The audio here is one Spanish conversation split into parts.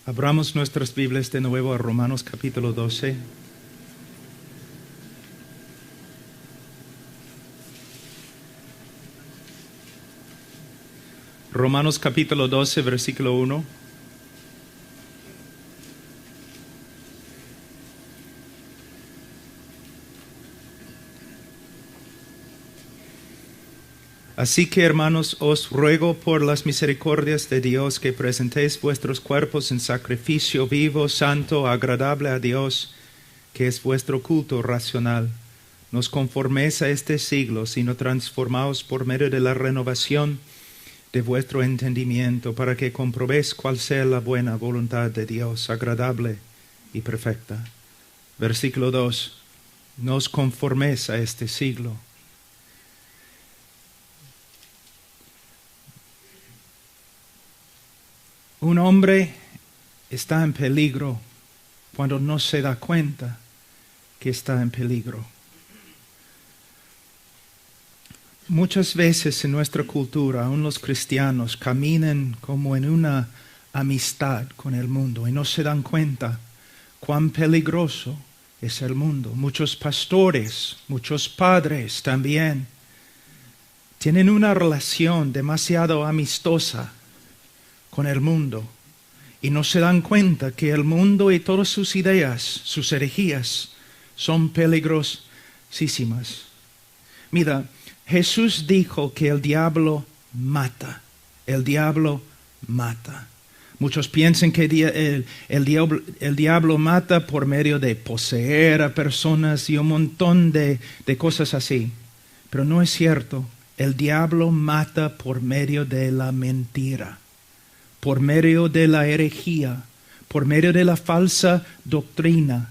Abramos nuestras Biblias de nuevo a Romanos capítulo 12. Romanos capítulo 12, versículo 1. Así que, hermanos, os ruego por las misericordias de Dios que presentéis vuestros cuerpos en sacrificio vivo, santo, agradable a Dios, que es vuestro culto racional. No os conforméis a este siglo, sino transformaos por medio de la renovación de vuestro entendimiento, para que comprobéis cuál sea la buena voluntad de Dios, agradable y perfecta. Versículo 2. No os conforméis a este siglo. Un hombre está en peligro cuando no se da cuenta que está en peligro. Muchas veces en nuestra cultura, aún los cristianos caminan como en una amistad con el mundo y no se dan cuenta cuán peligroso es el mundo. Muchos pastores, muchos padres también tienen una relación demasiado amistosa con el mundo y no se dan cuenta que el mundo y todas sus ideas, sus herejías, son peligrosísimas. Mira, Jesús dijo que el diablo mata. El diablo mata. Muchos piensan que el diablo mata por medio de poseer a personas y un montón de cosas así. Pero no es cierto. El diablo mata por medio de la mentira, por medio de la herejía, por medio de la falsa doctrina,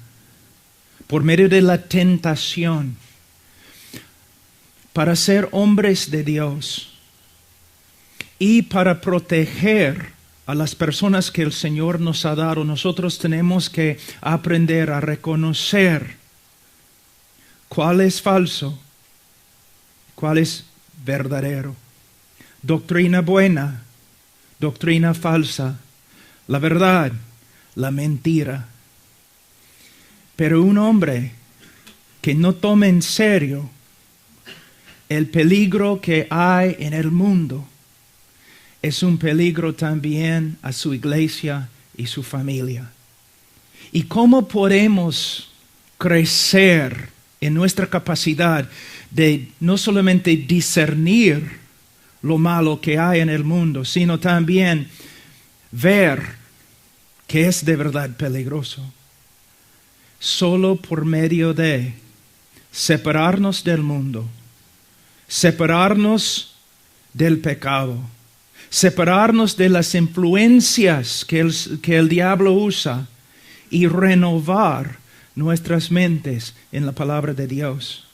por medio de la tentación. Para ser hombres de Dios y para proteger a las personas que el Señor nos ha dado, nosotros tenemos que aprender a reconocer cuál es falso, cuál es verdadero. Doctrina buena, doctrina falsa, la verdad, la mentira. Pero un hombre que no tome en serio el peligro que hay en el mundo es un peligro también a su iglesia y su familia. ¿Y cómo podemos crecer en nuestra capacidad de no solamente discernir lo malo que hay en el mundo, sino también ver que es de verdad peligroso? Solo por medio de separarnos del mundo, separarnos del pecado, separarnos de las influencias que el diablo usa y renovar nuestras mentes en la palabra de Dios.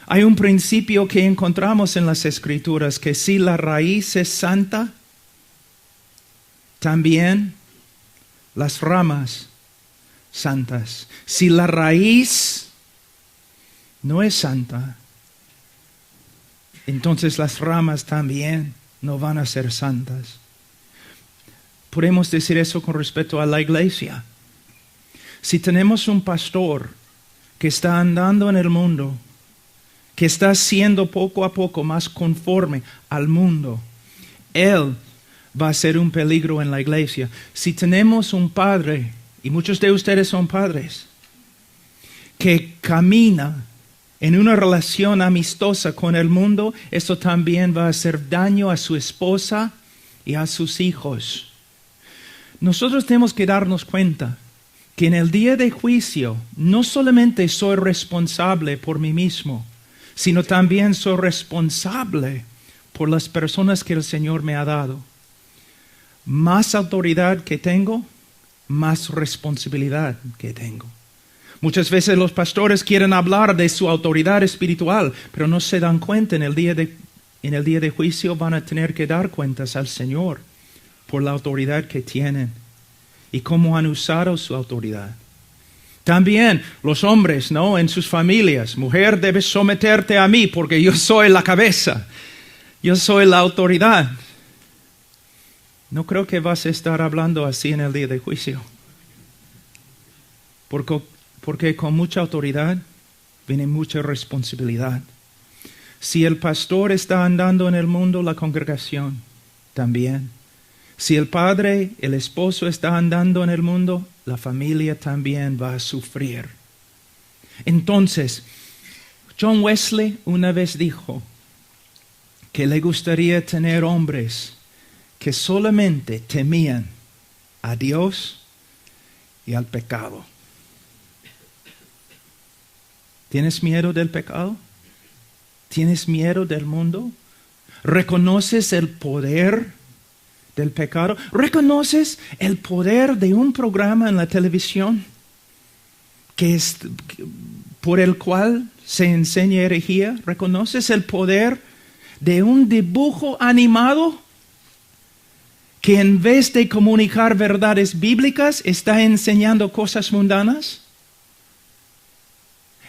Hay un principio que encontramos en las Escrituras, que si la raíz es santa, también las ramas santas. Si la raíz no es santa, entonces las ramas también no van a ser santas. Podemos decir eso con respecto a la iglesia. Si tenemos un pastor que está andando en el mundo, que está siendo poco a poco más conforme al mundo, él va a ser un peligro en la iglesia. Si tenemos un padre, y muchos de ustedes son padres, que camina en una relación amistosa con el mundo, esto también va a hacer daño a su esposa y a sus hijos. Nosotros tenemos que darnos cuenta que en el día de juicio no solamente soy responsable por mí mismo, sino también soy responsable por las personas que el Señor me ha dado. Más autoridad que tengo, más responsabilidad que tengo. Muchas veces los pastores quieren hablar de su autoridad espiritual, pero no se dan cuenta en el día de juicio van a tener que dar cuentas al Señor por la autoridad que tienen y cómo han usado su autoridad. También los hombres, ¿no? En sus familias, mujer, debes someterte a mí porque yo soy la cabeza, yo soy la autoridad. no creo que vas a estar hablando así en el día de juicio. Porque con mucha autoridad viene mucha responsabilidad. Si el pastor está andando en el mundo, la congregación también. Si el padre, el esposo está andando en el mundo, la familia también va a sufrir. Entonces, John Wesley una vez dijo que le gustaría tener hombres que solamente temían a Dios y al pecado. ¿Tienes miedo del pecado? ¿Tienes miedo del mundo? ¿Reconoces el poder del pecado? ¿Reconoces el poder de un programa en la televisión por el cual se enseña herejía? ¿Reconoces el poder de un dibujo animado que en vez de comunicar verdades bíblicas está enseñando cosas mundanas?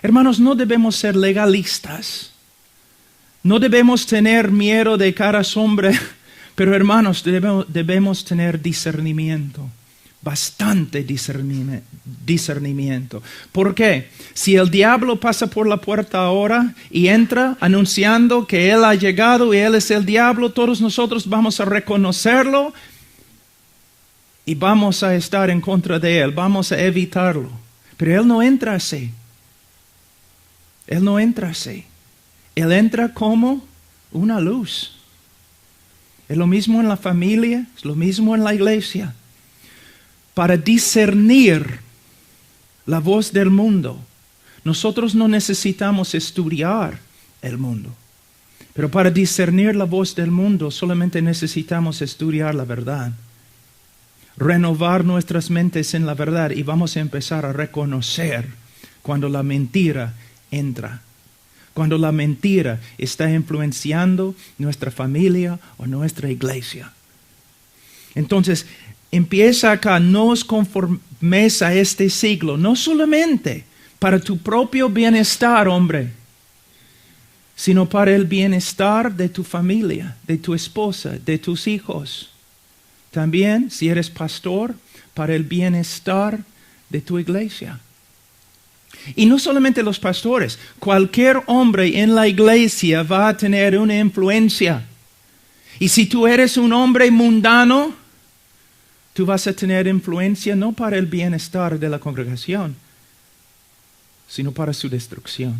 Hermanos, no debemos ser legalistas. No debemos tener miedo de cada sombra, pero hermanos, debemos tener discernimiento. Bastante discernimiento. ¿Por qué? Si el diablo pasa por la puerta ahora y entra anunciando que él ha llegado y él es el diablo, todos nosotros vamos a reconocerlo y vamos a estar en contra de él, vamos a evitarlo. Pero él no entra así. Él no entra así. Él entra como una luz. Es lo mismo en la familia, es lo mismo en la iglesia. Para discernir la voz del mundo, nosotros no necesitamos estudiar el mundo. Pero para discernir la voz del mundo solamente necesitamos estudiar la verdad. Renovar nuestras mentes en la verdad y vamos a empezar a reconocer cuando la mentira entra. Cuando la mentira está influenciando nuestra familia o nuestra iglesia. Entonces, empieza acá, no os conforméis a este siglo, no solamente para tu propio bienestar, hombre, sino para el bienestar de tu familia, de tu esposa, de tus hijos. También, si eres pastor, para el bienestar de tu iglesia. Y no solamente los pastores, cualquier hombre en la iglesia va a tener una influencia. Y si tú eres un hombre mundano, tú vas a tener influencia no para el bienestar de la congregación, sino para su destrucción.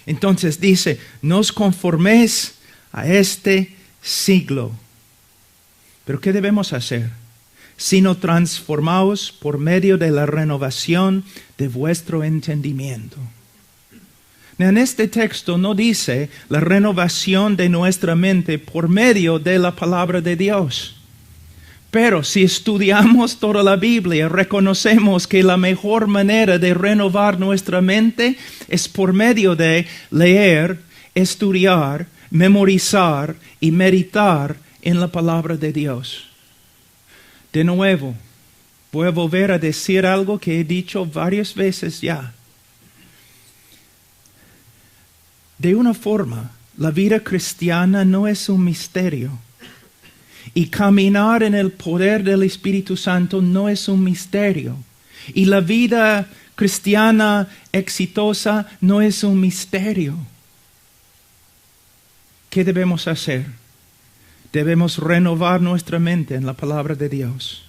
Entonces dice, no os conforméis a este siglo. ¿Pero qué debemos hacer? Sino transformaos por medio de la renovación de vuestro entendimiento. En este texto no dice la renovación de nuestra mente por medio de la palabra de Dios. Pero si estudiamos toda la Biblia, reconocemos que la mejor manera de renovar nuestra mente es por medio de leer, estudiar, memorizar y meditar en la palabra de Dios. De nuevo, voy a volver a decir algo que he dicho varias veces ya. De una forma, la vida cristiana no es un misterio. Y caminar en el poder del Espíritu Santo no es un misterio. Y la vida cristiana exitosa no es un misterio. ¿Qué debemos hacer? Debemos renovar nuestra mente en la palabra de Dios.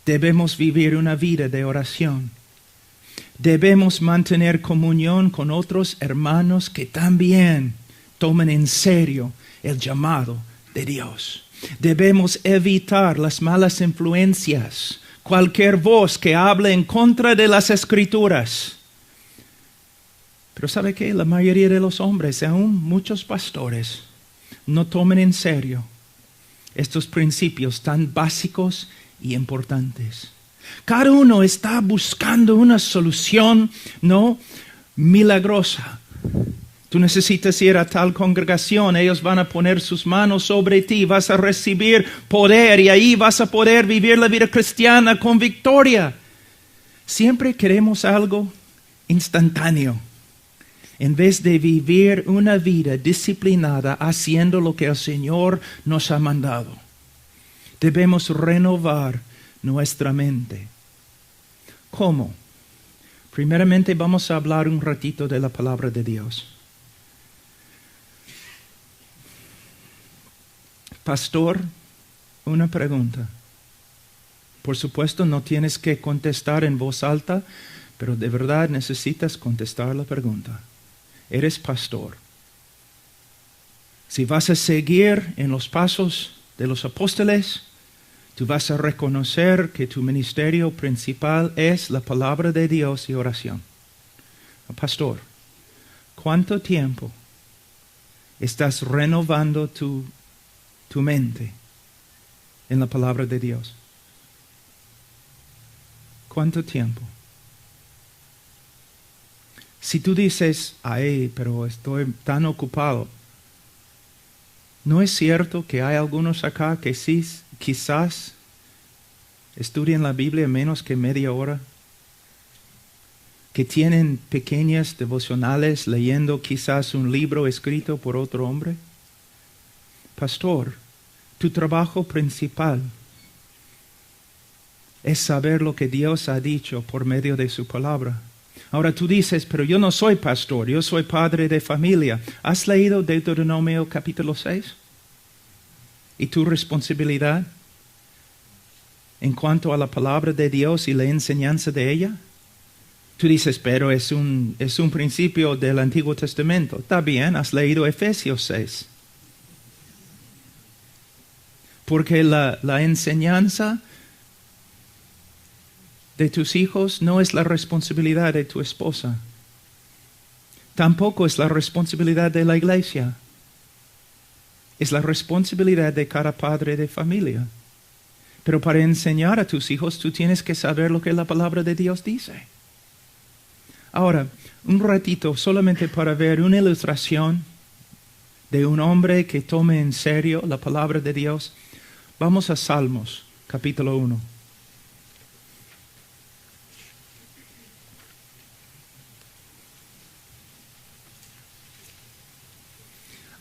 Debemos vivir una vida de oración. Debemos mantener comunión con otros hermanos que también tomen en serio el llamado de Dios. Debemos evitar las malas influencias, cualquier voz que hable en contra de las Escrituras. Pero ¿sabe qué? La mayoría de los hombres, aún muchos pastores, no tomen en serio estos principios tan básicos y importantes. Cada uno está buscando una solución no milagrosa. Tú necesitas ir a tal congregación, ellos van a poner sus manos sobre ti, vas a recibir poder y ahí vas a poder vivir la vida cristiana con victoria. Siempre queremos algo instantáneo, en vez de vivir una vida disciplinada haciendo lo que el Señor nos ha mandado. Debemos renovar nuestra mente. ¿Cómo? Primeramente vamos a hablar un ratito de la palabra de Dios. Pastor, una pregunta. Por supuesto, no tienes que contestar en voz alta, pero de verdad necesitas contestar la pregunta. Eres pastor. Si vas a seguir en los pasos de los apóstoles, tú vas a reconocer que tu ministerio principal es la palabra de Dios y oración. Pastor, ¿cuánto tiempo estás renovando tu mente en la palabra de Dios? ¿Cuánto tiempo? Si tú dices, ay, pero estoy tan ocupado, ¿no es cierto que hay algunos acá que sí, quizás estudian la Biblia menos que media hora? Que tienen pequeñas devocionales leyendo quizás un libro escrito por otro hombre. Pastor, tu trabajo principal es saber lo que Dios ha dicho por medio de su palabra. Ahora tú dices, pero yo no soy pastor, yo soy padre de familia. ¿Has leído Deuteronomio capítulo 6? ¿Y tu responsabilidad en cuanto a la palabra de Dios y la enseñanza de ella? Tú dices, pero es un principio del Antiguo Testamento. Está bien, has leído Efesios 6. Porque la enseñanza de tus hijos no es la responsabilidad de tu esposa. Tampoco es la responsabilidad de la iglesia. Es la responsabilidad de cada padre de familia. Pero para enseñar a tus hijos, tú tienes que saber lo que la palabra de Dios dice. Ahora, un ratito solamente para ver una ilustración de un hombre que tome en serio la palabra de Dios. Vamos a Salmos, capítulo 1.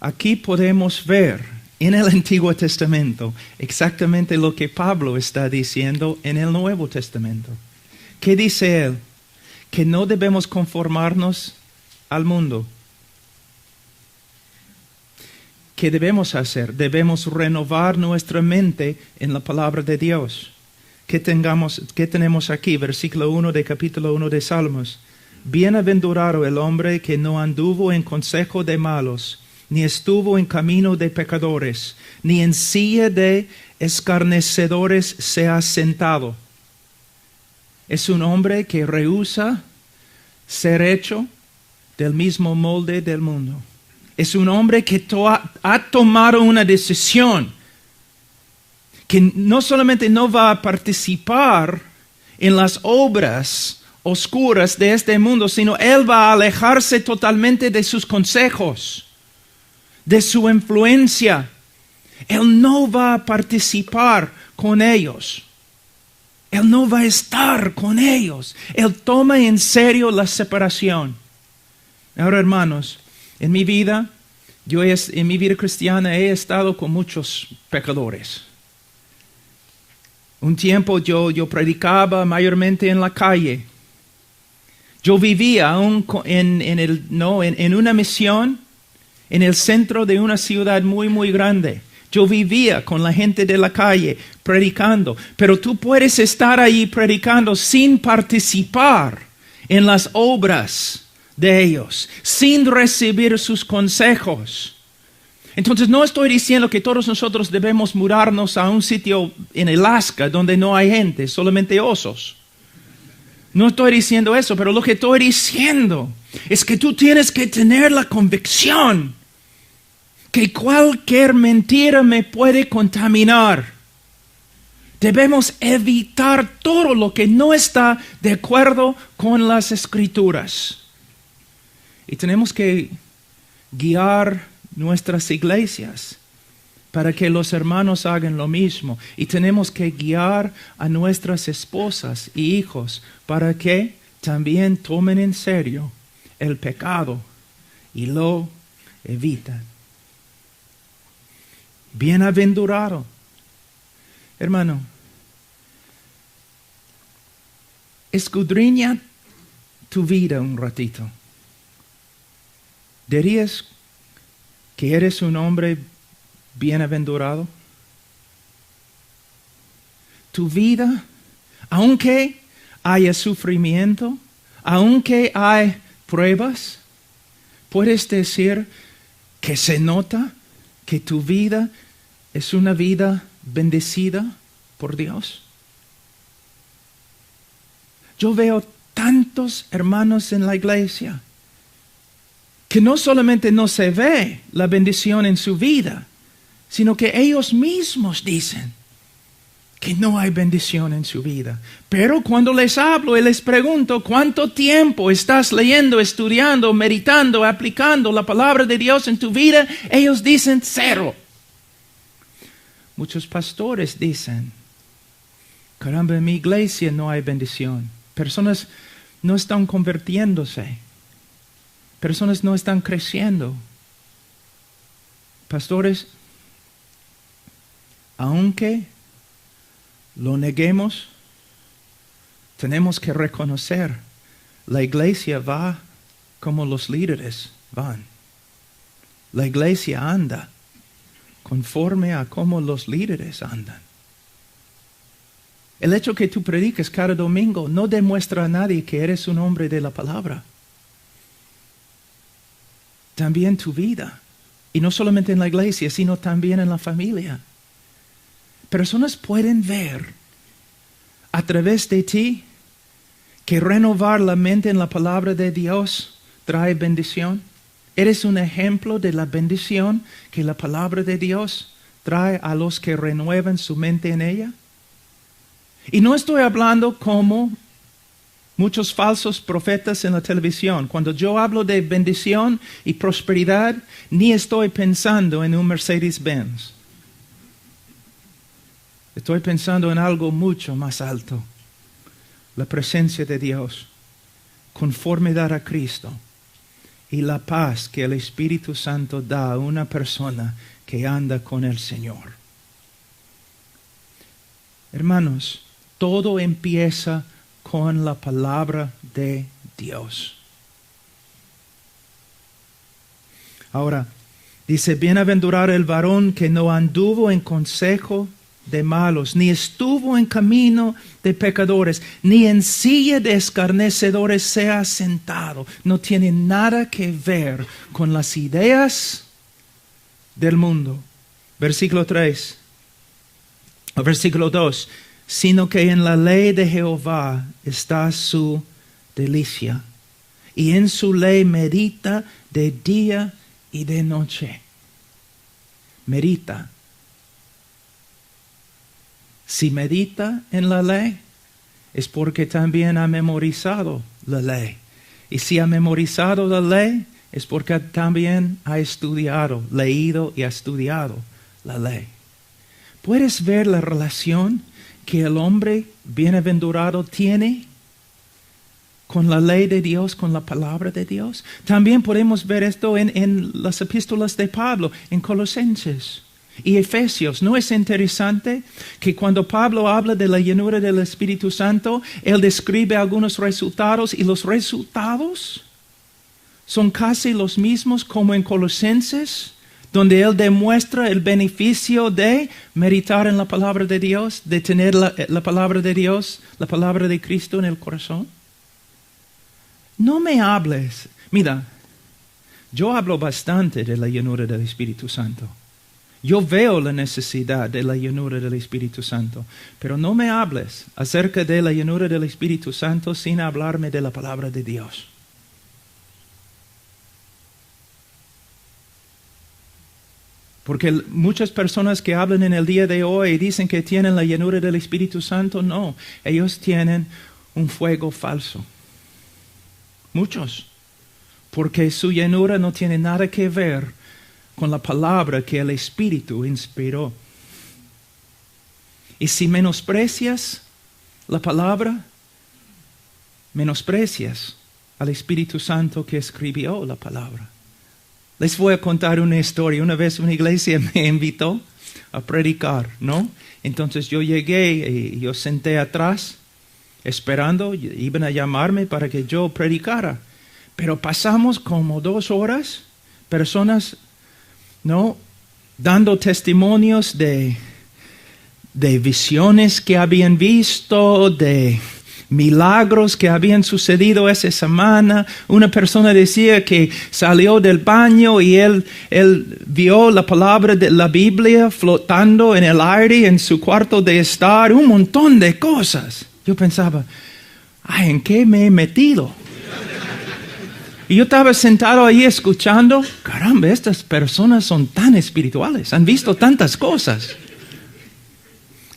Aquí podemos ver en el Antiguo Testamento exactamente lo que Pablo está diciendo en el Nuevo Testamento. ¿Qué dice él? Que no debemos conformarnos al mundo. ¿Qué debemos hacer? Debemos renovar nuestra mente en la palabra de Dios. ¿Qué tenemos aquí? Versículo 1 de capítulo 1 de Salmos. Bienaventurado el hombre que no anduvo en consejo de malos, ni estuvo en camino de pecadores, ni en silla de escarnecedores se ha sentado. Es un hombre que rehúsa ser hecho del mismo molde del mundo. Es un hombre que ha tomado una decisión que no solamente no va a participar en las obras oscuras de este mundo, sino él va a alejarse totalmente de sus consejos, de su influencia. Él no va a participar con ellos. Él no va a estar con ellos. Él toma en serio la separación. Ahora, hermanos, en mi vida cristiana he estado con muchos pecadores. Un tiempo yo predicaba mayormente en la calle. Yo vivía en una misión en el centro de una ciudad muy, muy grande. Yo vivía con la gente de la calle predicando, pero tú puedes estar ahí predicando sin participar en las obras de ellos, sin recibir sus consejos. Entonces no estoy diciendo que todos nosotros debemos mudarnos a un sitio en Alaska donde no hay gente, solamente osos. No estoy diciendo eso, pero lo que estoy diciendo es que tú tienes que tener la convicción que cualquier mentira me puede contaminar. Debemos evitar todo lo que no está de acuerdo con las Escrituras. Y tenemos que guiar nuestras iglesias para que los hermanos hagan lo mismo. Y tenemos que guiar a nuestras esposas y hijos para que también tomen en serio el pecado y lo evitan. Bienaventurado. Hermano, escudriña tu vida un ratito. ¿Dirías que eres un hombre bienaventurado? Tu vida, aunque haya sufrimiento, aunque hay pruebas, puedes decir que se nota que tu vida es una vida bendecida por Dios. Yo veo tantos hermanos en la iglesia que no solamente no se ve la bendición en su vida, sino que ellos mismos dicen que no hay bendición en su vida. Pero cuando les hablo y les pregunto cuánto tiempo estás leyendo, estudiando, meditando, aplicando la palabra de Dios en tu vida, ellos dicen 0. Muchos pastores dicen, caramba, en mi iglesia no hay bendición. Personas no están convirtiéndose. Personas no están creciendo. Pastores, aunque lo neguemos, tenemos que reconocer, la iglesia va como los líderes van. La iglesia anda conforme a cómo los líderes andan. El hecho que tú prediques cada domingo no demuestra a nadie que eres un hombre de la palabra. También tu vida, y no solamente en la iglesia, sino también en la familia. Personas pueden ver a través de ti que renovar la mente en la palabra de Dios trae bendición. Eres un ejemplo de la bendición que la palabra de Dios trae a los que renuevan su mente en ella. Y no estoy hablando como muchos falsos profetas en la televisión. Cuando yo hablo de bendición y prosperidad, ni estoy pensando en un Mercedes-Benz. Estoy pensando en algo mucho más alto. La presencia de Dios, conformidad a Cristo y la paz que el Espíritu Santo da a una persona que anda con el Señor. Hermanos, todo empieza con la palabra de Dios. Ahora, dice, bienaventurado el varón que no anduvo en consejo de malos, ni estuvo en camino de pecadores, ni en silla de escarnecedores se ha sentado. No tiene nada que ver con las ideas del mundo. Versículo 3, o versículo 2. Sino que en la ley de Jehová está su delicia, y en su ley medita de día y de noche. Medita. Si medita en la ley, es porque también ha memorizado la ley. Y si ha memorizado la ley, es porque también ha estudiado, leído y ha estudiado la ley. ¿Puedes ver la relación que el hombre bienaventurado tiene con la ley de Dios, con la palabra de Dios? También podemos ver esto en las epístolas de Pablo, en Colosenses y Efesios. ¿No es interesante que cuando Pablo habla de la llenura del Espíritu Santo, él describe algunos resultados y los resultados son casi los mismos como en Colosenses, donde él demuestra el beneficio de meditar en la palabra de Dios, de tener la palabra de Dios, la palabra de Cristo en el corazón? No me hables. Mira, yo hablo bastante de la llenura del Espíritu Santo. Yo veo la necesidad de la llenura del Espíritu Santo, pero no me hables acerca de la llenura del Espíritu Santo sin hablarme de la palabra de Dios. Porque muchas personas que hablan en el día de hoy dicen que tienen la llenura del Espíritu Santo, no, ellos tienen un fuego falso. Muchos, porque su llenura no tiene nada que ver con la palabra que el Espíritu inspiró. Y si menosprecias la palabra, menosprecias al Espíritu Santo que escribió la palabra. Les voy a contar una historia. Una vez una iglesia me invitó a predicar, ¿no? Entonces yo llegué y yo senté atrás esperando, iban a llamarme para que yo predicara. Pero pasamos como 2 horas, personas, ¿no?, dando testimonios de visiones que habían visto, de milagros que habían sucedido esa semana. Una persona decía que salió del baño y él vio la palabra de la Biblia flotando en el aire en su cuarto de estar, un montón de cosas. Yo pensaba, ay, ¿en qué me he metido? Y yo estaba sentado ahí escuchando, caramba, estas personas son tan espirituales, han visto tantas cosas.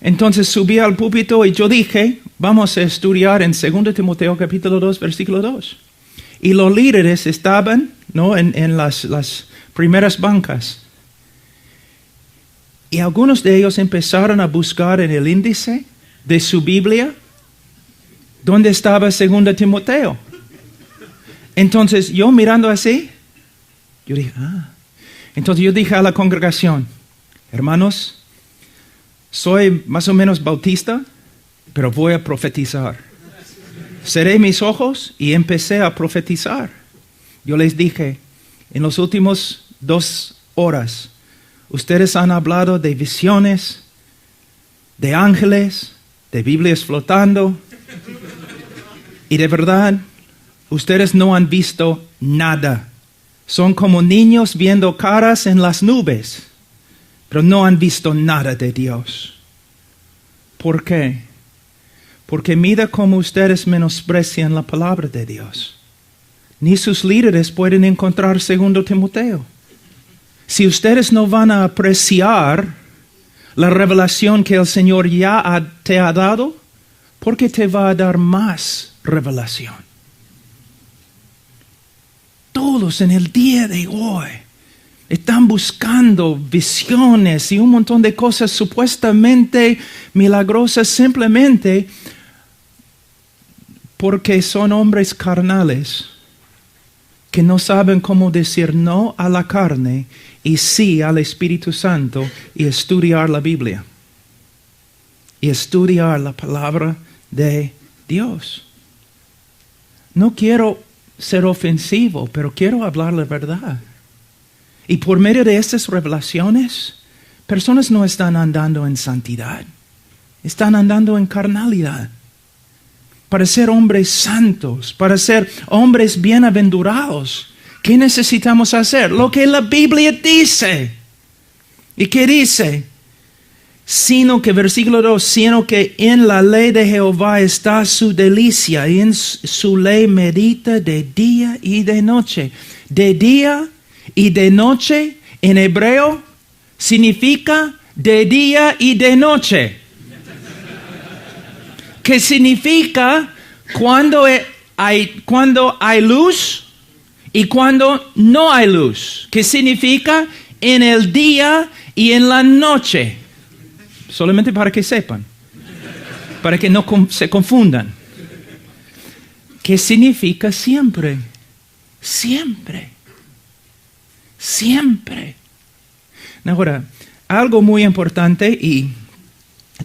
Entonces subí al púlpito y yo dije, vamos a estudiar en 2 Timoteo capítulo 2, versículo 2. Y los líderes estaban, ¿no?, en las primeras bancas. Y algunos de ellos empezaron a buscar en el índice de su Biblia dónde estaba 2 Timoteo. Entonces yo mirando así, yo dije, Entonces yo dije a la congregación, hermanos, soy más o menos bautista, pero voy a profetizar. Cerré mis ojos y empecé a profetizar. Yo les dije, en los últimos 2 horas, ustedes han hablado de visiones, de ángeles, de Biblias flotando, y de verdad, ustedes no han visto nada. Son como niños viendo caras en las nubes, pero no han visto nada de Dios. ¿Por qué? Porque mira cómo ustedes menosprecian la palabra de Dios. Ni sus líderes pueden encontrar 2 Timoteo. Si ustedes no van a apreciar la revelación que el Señor ya te ha dado, ¿por qué te va a dar más revelación? Todos en el día de hoy están buscando visiones y un montón de cosas supuestamente milagrosas simplemente porque son hombres carnales que no saben cómo decir no a la carne y sí al Espíritu Santo y estudiar la Biblia y estudiar la palabra de Dios. No quiero ser ofensivo, pero quiero hablar la verdad. Y por medio de estas revelaciones, personas no están andando en santidad, están andando en carnalidad. Para ser hombres santos, para ser hombres bienaventurados, ¿qué necesitamos hacer? Lo que la Biblia dice. ¿Y qué dice? Sino que, versículo 2, sino que en la ley de Jehová está su delicia, y en su ley medita de día y de noche. De día y de noche, en hebreo, significa de día y de noche. ¿Qué significa cuando hay luz y cuando no hay luz? ¿Qué significa en el día y en la noche? Solamente para que sepan, para que no se confundan. ¿Qué significa siempre? Siempre. Siempre. Ahora, algo muy importante, y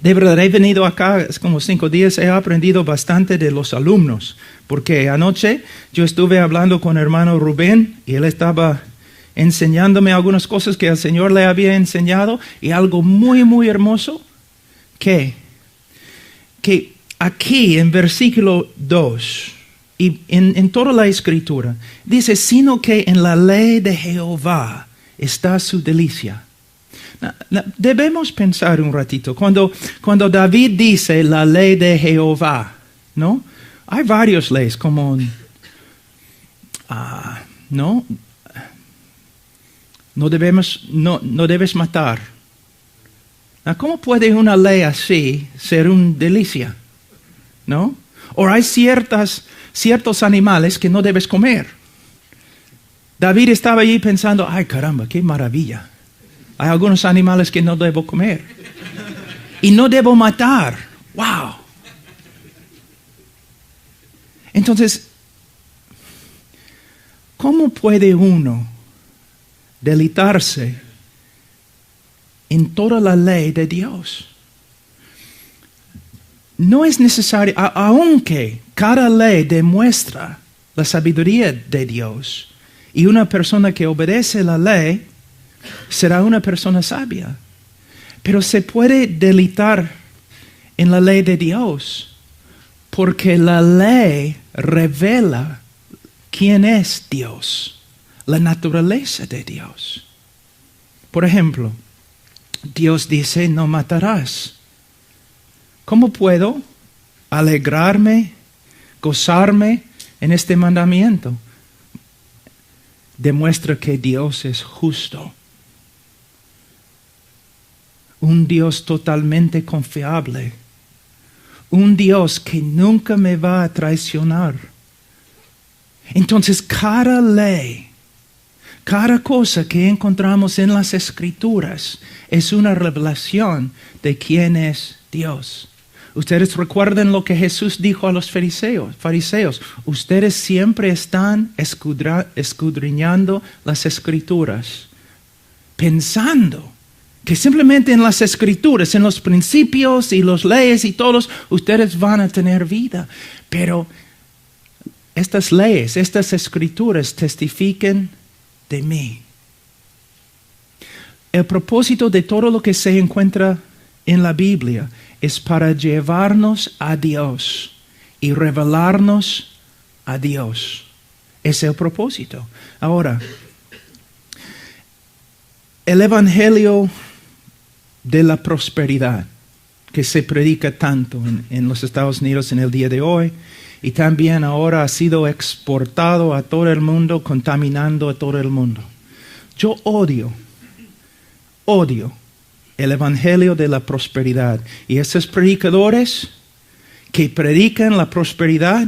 de verdad he venido acá, es como 5 días, he aprendido bastante de los alumnos, porque anoche yo estuve hablando con el hermano Rubén y él estaba enseñándome algunas cosas que el Señor le había enseñado, y algo muy, muy hermoso, que aquí en versículo 2, y en toda la Escritura, dice, sino que en la ley de Jehová está su delicia. Debemos pensar un ratito, cuando David dice la ley de Jehová, ¿no? Hay varias leyes como, ¿no? No debes matar. ¿Cómo puede una ley así ser una delicia? ¿No? O hay ciertos animales que no debes comer. David estaba allí pensando, ay caramba, qué maravilla. Hay algunos animales que no debo comer. Y no debo matar. ¡Wow! Entonces, ¿cómo puede uno deleitarse en toda la ley de Dios. No es necesario, aunque cada ley demuestra la sabiduría de Dios, y una persona que obedece la ley será una persona sabia. Pero se puede deleitar en la ley de Dios, porque la ley revela quién es Dios, la naturaleza de Dios. Por ejemplo, Dios dice, no matarás. ¿Cómo puedo alegrarme, gozarme en este mandamiento? Demuestra que Dios es justo. Un Dios totalmente confiable. Un Dios que nunca me va a traicionar. Entonces, cada ley, cada cosa que encontramos en las Escrituras es una revelación de quién es Dios. Ustedes recuerdan lo que Jesús dijo a los fariseos. Ustedes siempre están escudriñando las Escrituras, pensando que simplemente en las Escrituras, en los principios y las leyes y todos, ustedes van a tener vida. Pero estas leyes, estas Escrituras testifican de mí. El propósito de todo lo que se encuentra en la Biblia es para llevarnos a Dios y revelarnos a Dios. Ese es el propósito. Ahora, el Evangelio de la prosperidad que se predica tanto en los Estados Unidos en el día de hoy y también ahora ha sido exportado a todo el mundo, contaminando a todo el mundo. Yo odio el Evangelio de la prosperidad. Y esos predicadores que predican la prosperidad,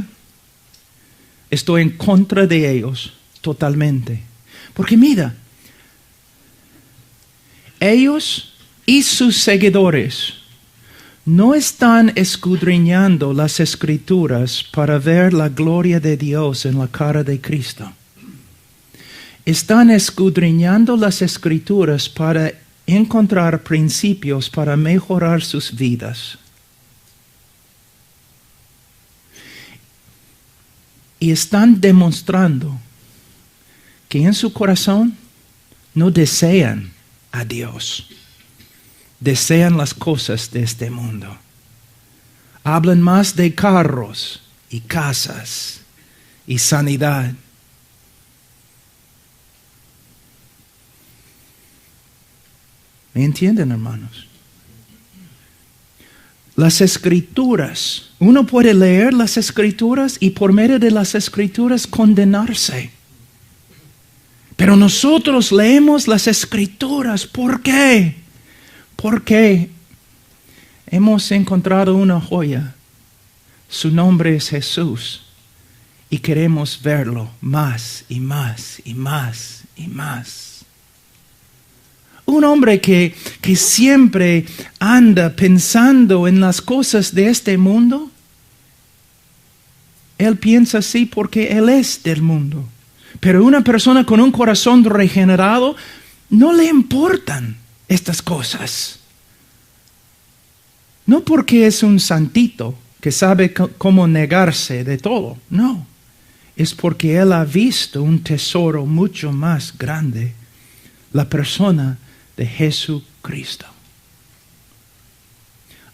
estoy en contra de ellos totalmente. Porque mira, ellos y sus seguidores no están escudriñando las Escrituras para ver la gloria de Dios en la cara de Cristo. Están escudriñando las Escrituras para encontrar principios para mejorar sus vidas. Y están demostrando que en su corazón no desean a Dios. Desean las cosas de este mundo. Hablan más de carros y casas y sanidad. ¿Me entienden, hermanos? Las Escrituras, uno puede leer las Escrituras y por medio de las Escrituras condenarse. Pero nosotros leemos las Escrituras. ¿Por qué? Porque hemos encontrado una joya. Su nombre es Jesús. Y queremos verlo más y más y más y más. Un hombre que siempre anda pensando en las cosas de este mundo, él piensa así porque él es del mundo. Pero una persona con un corazón regenerado, no le importan estas cosas. No porque es un santito que sabe cómo negarse de todo, no. Es porque él ha visto un tesoro mucho más grande, la persona de Jesucristo.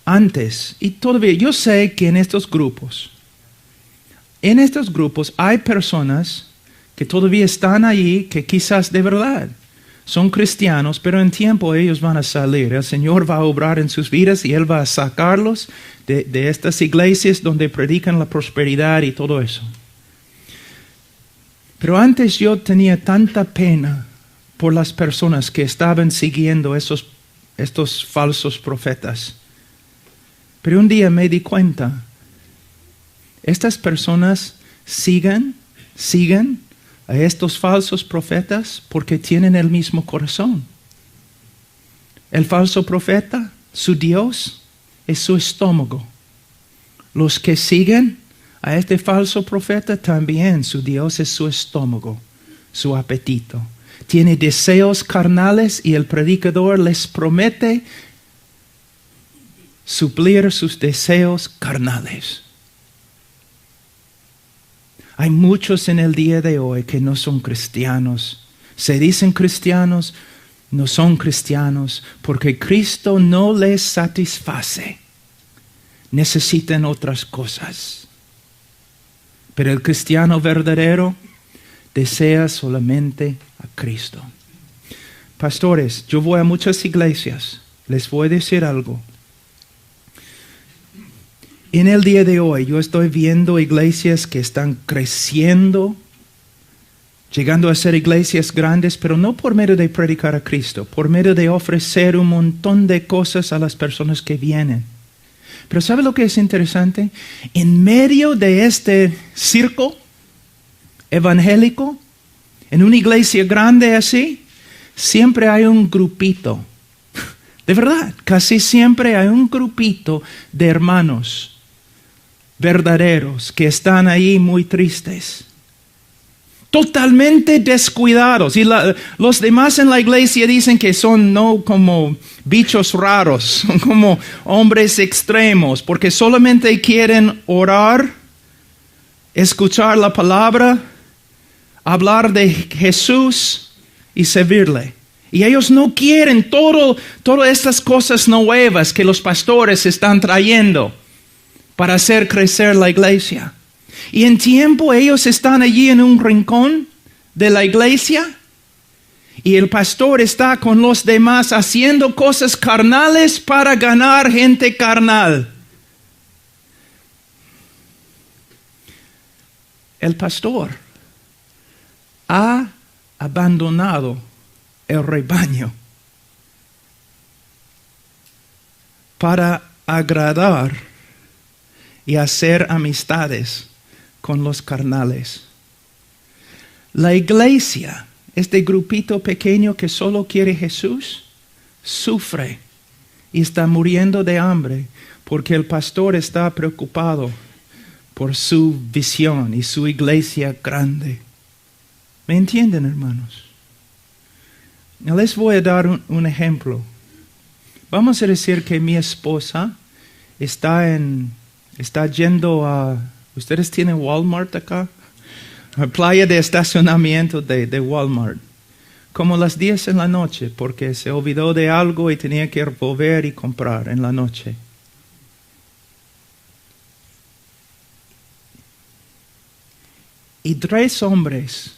Antes, y todavía yo sé que en estos grupos hay personas que todavía están allí, que quizás de verdad son cristianos, pero en tiempo ellos van a salir. El Señor va a obrar en sus vidas y Él va a sacarlos de estas iglesias donde predican la prosperidad y todo eso. Pero antes yo tenía tanta pena por las personas que estaban siguiendo estos falsos profetas. Pero un día me di cuenta, estas personas siguen a estos falsos profetas porque tienen el mismo corazón. El falso profeta, su Dios, es su estómago. Los que siguen a este falso profeta también, su Dios es su estómago, su apetito. tiene deseos carnales y el predicador les promete suplir sus deseos carnales. Hay muchos en el día de hoy que no son cristianos. Se dicen cristianos, no son cristianos, porque Cristo no les satisface. Necesitan otras cosas. Pero el cristiano verdadero desea solamente a Cristo. Pastores, yo voy a muchas iglesias. Les voy a decir algo. En el día de hoy yo estoy viendo iglesias que están creciendo, llegando a ser iglesias grandes, pero no por medio de predicar a Cristo, por medio de ofrecer un montón de cosas a las personas que vienen. Pero ¿sabe lo que es interesante? En medio de este circo evangélico, en una iglesia grande así, siempre hay un grupito. De verdad, casi siempre hay un grupito de hermanos verdaderos que están ahí muy tristes, totalmente descuidados, y los demás en la iglesia dicen que son no como bichos raros, son como hombres extremos, porque solamente quieren orar, escuchar la palabra, hablar de Jesús y servirle. Y ellos no quieren todas estas cosas nuevas que los pastores están trayendo para hacer crecer la iglesia. Y en tiempo ellos están allí en un rincón de la iglesia y el pastor está con los demás haciendo cosas carnales para ganar gente carnal. El pastor ha abandonado el rebaño para agradar y hacer amistades con los carnales. La iglesia, este grupito pequeño que solo quiere Jesús, sufre y está muriendo de hambre porque el pastor está preocupado por su visión y su iglesia grande. ¿Me entienden, hermanos? Les voy a dar un ejemplo. Vamos a decir que mi esposa está yendo a... ¿Ustedes tienen Walmart acá? La playa de estacionamiento de Walmart. Como las 10 en la noche, porque se olvidó de algo y tenía que volver y comprar en la noche. Y 3 hombres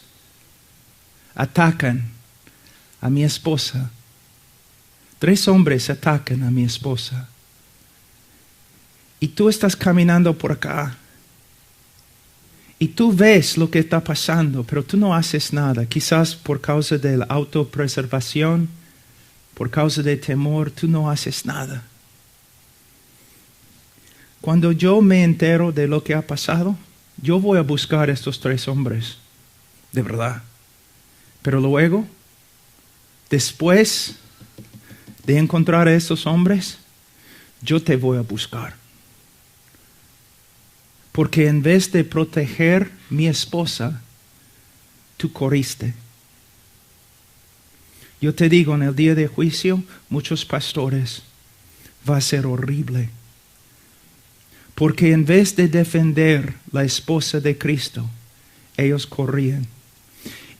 atacan a mi esposa. 3 hombres atacan a mi esposa. Y tú estás caminando por acá. Y tú ves lo que está pasando, pero tú no haces nada. Quizás por causa de la autopreservación, por causa de temor, tú no haces nada. Cuando yo me entero de lo que ha pasado, yo voy a buscar a estos 3 hombres. De verdad. Pero luego, después de encontrar a estos hombres, yo te voy a buscar. Porque en vez de proteger mi esposa, tú corriste. Yo te digo, en el día de juicio, muchos pastores, va a ser horrible. Porque en vez de defender la esposa de Cristo, ellos corrían.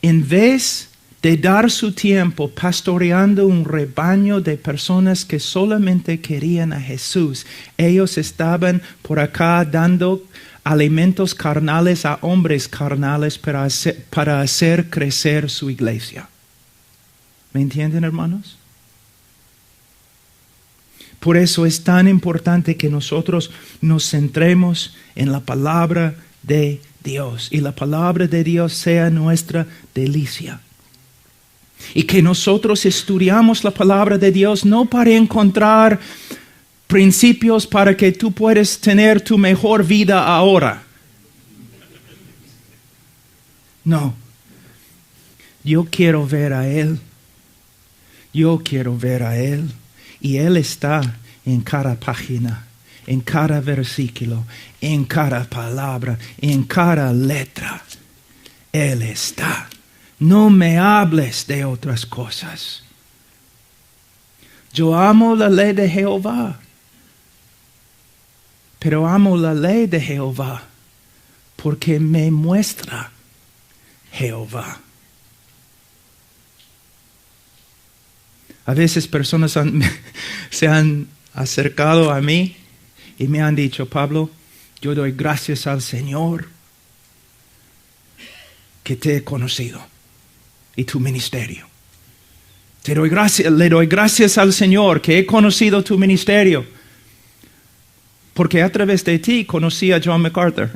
En vez de dar su tiempo pastoreando un rebaño de personas que solamente querían a Jesús, ellos estaban por acá dando alimentos carnales a hombres carnales para hacer crecer su iglesia. ¿Me entienden, hermanos? Por eso es tan importante que nosotros nos centremos en la palabra de Dios y la palabra de Dios sea nuestra delicia. Y que nosotros estudiamos la palabra de Dios no para encontrar principios para que tú puedas tener tu mejor vida ahora. No. Yo quiero ver a Él. Yo quiero ver a Él. Y Él está en cada página, en cada versículo, en cada palabra, en cada letra. Él está. No me hables de otras cosas. Yo amo la ley de Jehová, pero amo la ley de Jehová porque me muestra Jehová. A veces personas se han acercado a mí y me han dicho, Pablo, yo doy gracias al Señor que te he conocido y tu ministerio. Le doy gracias al Señor que he conocido tu ministerio, porque a través de ti conocí a John MacArthur.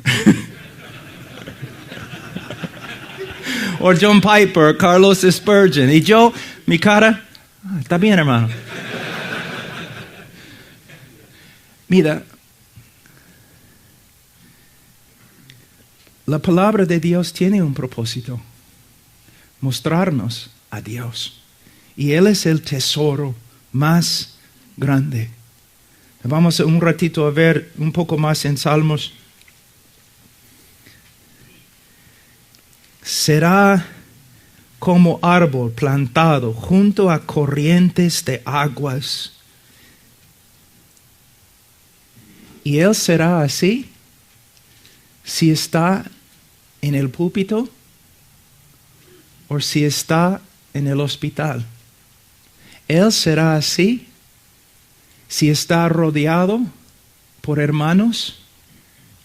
O John Piper, Carlos Spurgeon. Y yo, mi cara, está bien, hermano. Mira, la palabra de Dios tiene un propósito: mostrarnos a Dios. Y Él es el tesoro más grande. Vamos un ratito a ver un poco más en Salmos. Será como árbol plantado junto a corrientes de aguas. Y Él será así si está en el púlpito o si está en el hospital. Él será así si está rodeado por hermanos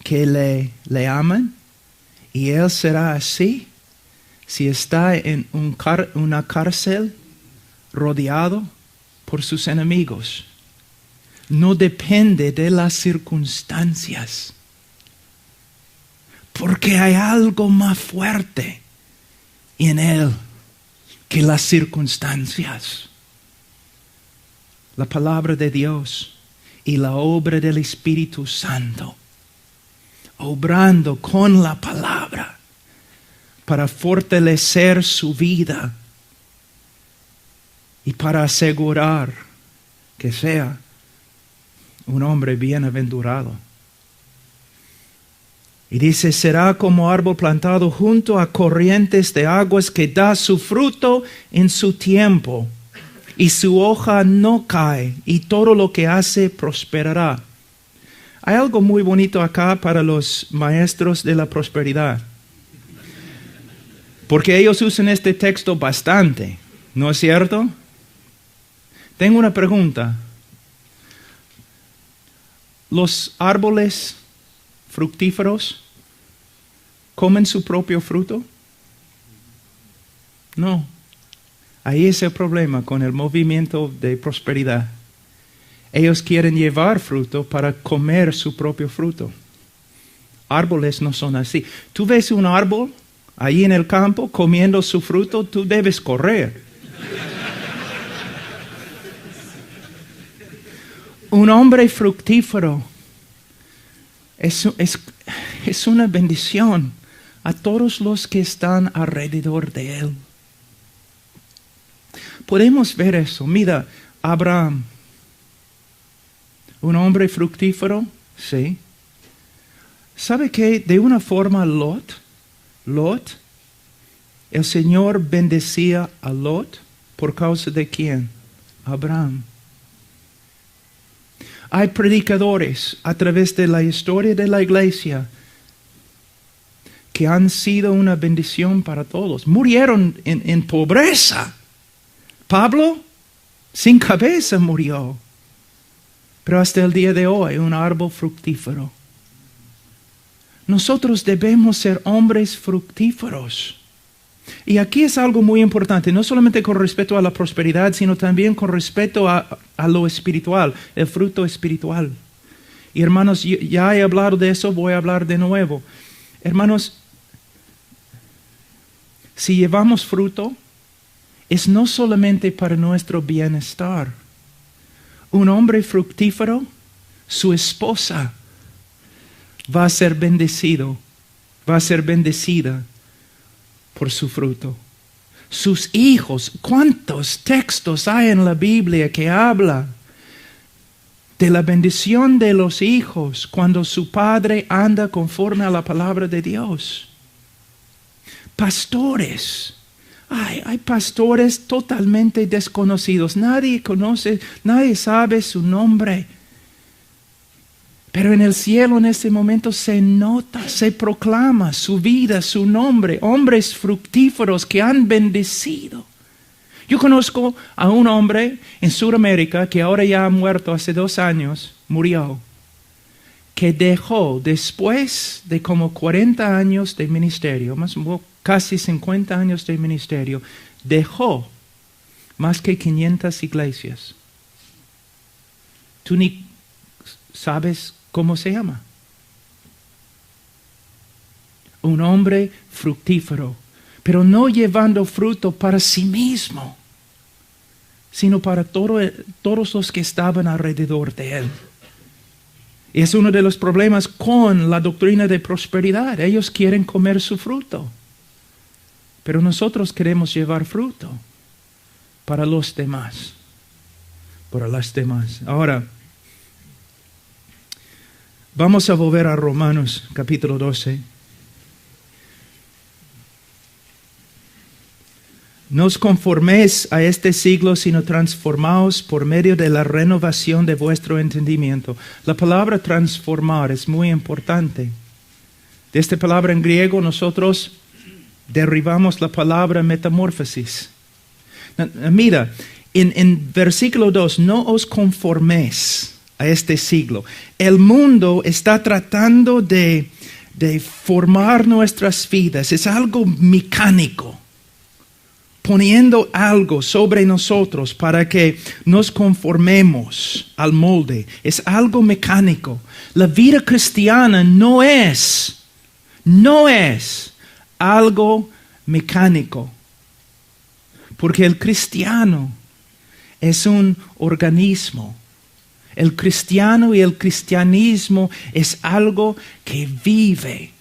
que le aman. Y Él será así si está en una cárcel rodeado por sus enemigos. No depende de las circunstancias, porque hay algo más fuerte en Él que las circunstancias. La palabra de Dios y la obra del Espíritu Santo, obrando con la palabra para fortalecer su vida y para asegurar que sea un hombre bienaventurado. Y dice, será como árbol plantado junto a corrientes de aguas que da su fruto en su tiempo. Y su hoja no cae, y todo lo que hace prosperará. Hay algo muy bonito acá para los maestros de la prosperidad. Porque ellos usan este texto bastante, ¿no es cierto? Tengo una pregunta. ¿Los árboles fructíferos comen su propio fruto? No. Ahí es el problema con el movimiento de prosperidad. Ellos quieren llevar fruto para comer su propio fruto. Árboles no son así. Tú ves un árbol ahí en el campo comiendo su fruto, tú debes correr. Un hombre fructífero es una bendición a todos los que están alrededor de él. Podemos ver eso. Mira, Abraham, un hombre fructífero, sí. ¿Sabe qué? De una forma Lot, el Señor bendecía a Lot por causa de ¿quién? Abraham. Hay predicadores a través de la historia de la iglesia que han sido una bendición para todos. Murieron en pobreza. Pablo, sin cabeza, murió. Pero hasta el día de hoy, un árbol fructífero. Nosotros debemos ser hombres fructíferos. Y aquí es algo muy importante, no solamente con respecto a la prosperidad, sino también con respecto a lo espiritual, el fruto espiritual. Y hermanos, ya he hablado de eso, voy a hablar de nuevo. Hermanos, si llevamos fruto, es no solamente para nuestro bienestar. Un hombre fructífero, su esposa va a ser bendecida por su fruto. Sus hijos, ¿cuántos textos hay en la Biblia que habla de la bendición de los hijos cuando su padre anda conforme a la palabra de Dios? Pastores, Hay pastores totalmente desconocidos. Nadie conoce, nadie sabe su nombre. Pero en el cielo en este momento se nota, se proclama su vida, su nombre. Hombres fructíferos que han bendecido. Yo conozco a un hombre en Sudamérica que ahora ya ha muerto hace 2 años, murió, que dejó después de como 40 años de ministerio, casi 50 años de ministerio, dejó más que 500 iglesias. Tú ni sabes cómo se llama. Un hombre fructífero, pero no llevando fruto para sí mismo, sino para todos los que estaban alrededor de él. Y es uno de los problemas con la doctrina de prosperidad. Ellos quieren comer su fruto, pero nosotros queremos llevar fruto para los demás, para las demás. Ahora, vamos a volver a Romanos capítulo 12. No os conforméis a este siglo, sino transformaos por medio de la renovación de vuestro entendimiento. La palabra transformar es muy importante. De esta palabra en griego nosotros derivamos la palabra metamorfosis. Mira, en versículo 2, no os conforméis a este siglo. El mundo está tratando de formar nuestras vidas. Es algo mecánico, poniendo algo sobre nosotros para que nos conformemos al molde. Es algo mecánico. La vida cristiana no es algo mecánico, porque el cristiano es un organismo. El cristiano y el cristianismo es algo que vive.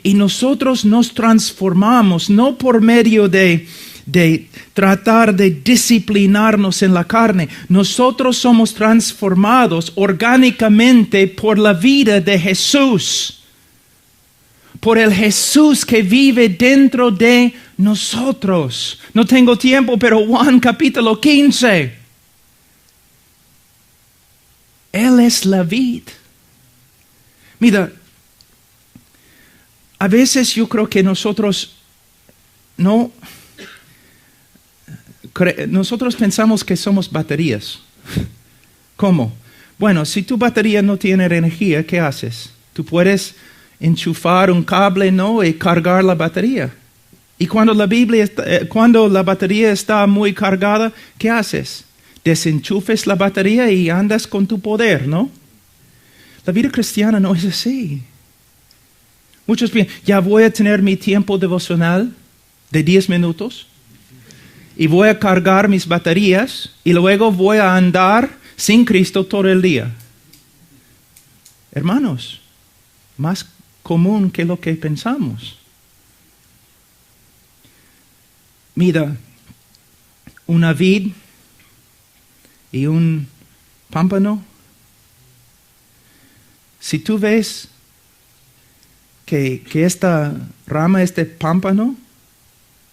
Y nosotros nos transformamos no por medio de tratar de disciplinarnos en la carne. Nosotros somos transformados orgánicamente por la vida de Jesús. Por el Jesús que vive dentro de nosotros. No tengo tiempo, pero Juan capítulo 15. Él es la vid. Mira, a veces yo creo que nosotros pensamos que somos baterías. ¿Cómo? Bueno, si tu batería no tiene energía, ¿qué haces? Tú puedes enchufar un cable, ¿no? Y cargar la batería. Y cuando la batería está muy cargada, ¿qué haces? Desenchufes la batería y andas con tu poder, ¿no? La vida cristiana no es así. Muchos piensan, ya voy a tener mi tiempo devocional de 10 minutos y voy a cargar mis baterías y luego voy a andar sin Cristo todo el día. Hermanos, más común que lo que pensamos. Mira, una vid y un pámpano. Si tú ves que esta rama, este pámpano,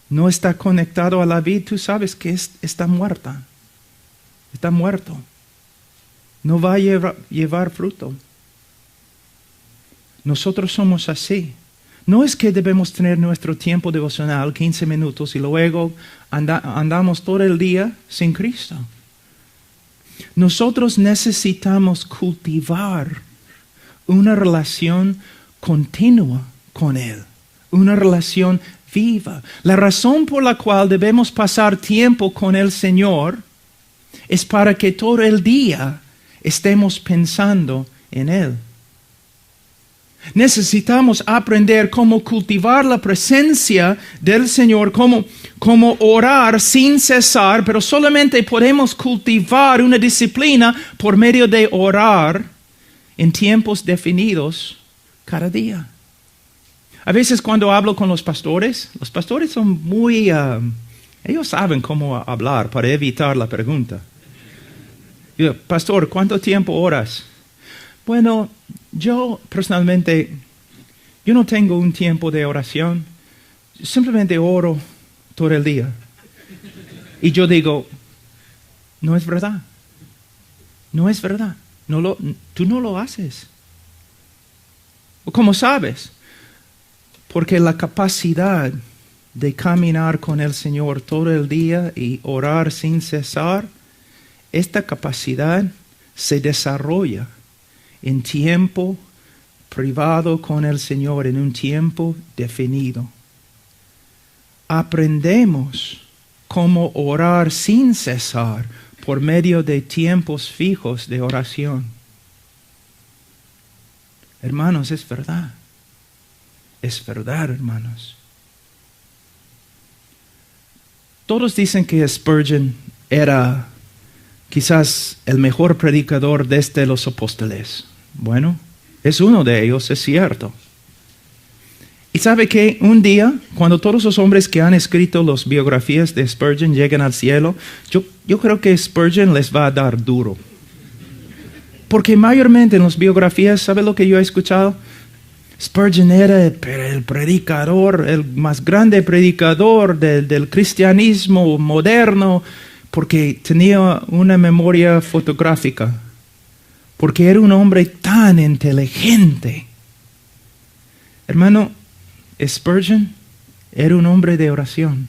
no está conectado a la vid, tú sabes que está muerta. Está muerto. No va a llevar fruto. Nosotros somos así. No es que debemos tener nuestro tiempo devocional, 15 minutos, y luego andamos todo el día sin Cristo. Nosotros necesitamos cultivar una relación continua con Él, una relación viva. La razón por la cual debemos pasar tiempo con el Señor es para que todo el día estemos pensando en Él. Necesitamos aprender cómo cultivar la presencia del Señor, cómo orar sin cesar, pero solamente podemos cultivar una disciplina por medio de orar en tiempos definidos cada día. A veces cuando hablo con los pastores son muy... ellos saben cómo hablar para evitar la pregunta. Yo, pastor, ¿cuánto tiempo oras? Bueno, yo personalmente, yo no tengo un tiempo de oración. simplemente oro todo el día. Y yo digo, no es verdad. No es verdad. Tú no lo haces. ¿Cómo sabes? Porque la capacidad de caminar con el Señor todo el día y orar sin cesar, esta capacidad se desarrolla en tiempo privado con el Señor, en un tiempo definido. Aprendemos cómo orar sin cesar por medio de tiempos fijos de oración. Hermanos, es verdad. Es verdad, hermanos. Todos dicen que Spurgeon era quizás el mejor predicador desde los apóstoles. Bueno, es uno de ellos, es cierto. Y sabe que un día, cuando todos los hombres que han escrito las biografías de Spurgeon lleguen al cielo, yo creo que Spurgeon les va a dar duro. Porque mayormente en las biografías, ¿sabe lo que yo he escuchado? Spurgeon era el predicador, el más grande predicador del cristianismo moderno, porque tenía una memoria fotográfica, porque era un hombre tan inteligente. Hermano, Spurgeon era un hombre de oración.